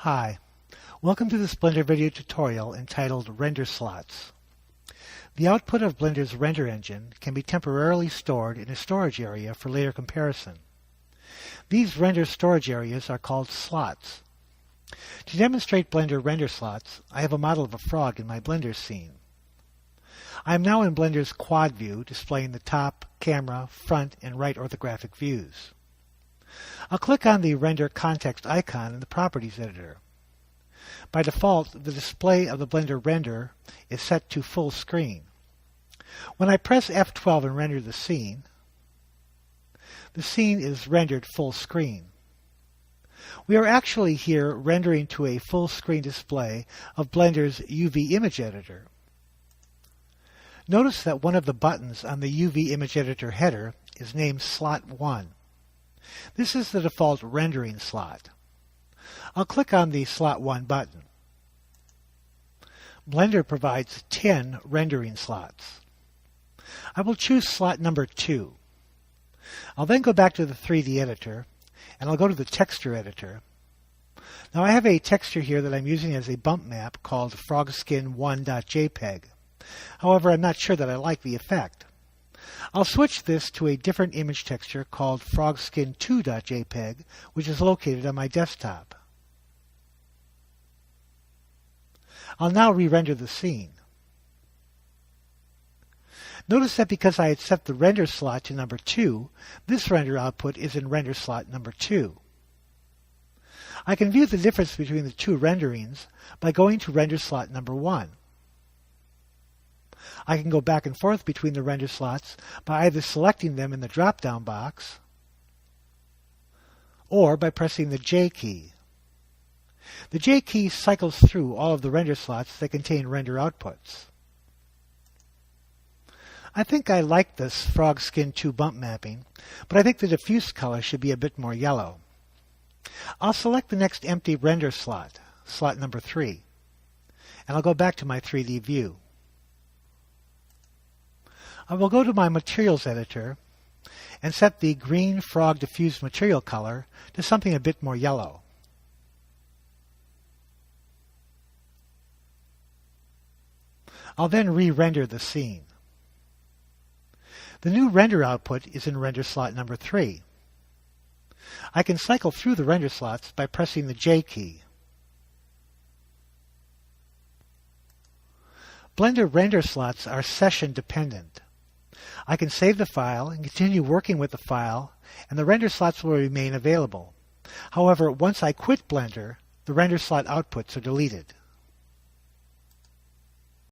Hi, welcome to this Blender video tutorial entitled RenderSlots. The output of Blender's render engine can be temporarily stored in a storage area for later comparison. These render storage areas are called slots. To demonstrate Blender RenderSlots, I have a model of a frog in my Blender scene. I am now in Blender's quad view, displaying the top, camera, front, and right orthographic views. I'll click on the Render Context icon in the Properties editor. By default, the display of the Blender render is set to full screen. When I press F12 and render the scene is rendered full screen. We are actually here rendering to a full screen display of Blender's UV image editor. Notice that one of the buttons on the UV image editor header is named Slot 1. This is the default rendering slot. I'll click on the Slot 1 button. Blender provides 10 rendering slots. I will choose slot number 2. I'll then go back to the 3D editor, and I'll go to the texture editor. Now I have a texture here that I'm using as a bump map called frogskin1.jpg. However, I'm not sure that I like the effect. I'll switch this to a different image texture called frogskin2.jpg, which is located on my desktop. I'll now re-render the scene. Notice that because I had set the render slot to number 2, this render output is in render slot number 2. I can view the difference between the two renderings by going to render slot number 1. I can go back and forth between the render slots by either selecting them in the drop-down box or by pressing the J key. The J key cycles through all of the render slots that contain render outputs. I think I like this Frogskin 2 bump mapping, but I think the diffuse color should be a bit more yellow. I'll select the next empty render slot, slot number 3, and I'll go back to my 3D view. I will go to my Materials editor and set the green frog diffused material color to something a bit more yellow. I'll then re-render the scene. The new render output is in render slot number 3. I can cycle through the render slots by pressing the J key. Blender render slots are session dependent. I can save the file and continue working with the file, and the render slots will remain available. However, once I quit Blender, the render slot outputs are deleted.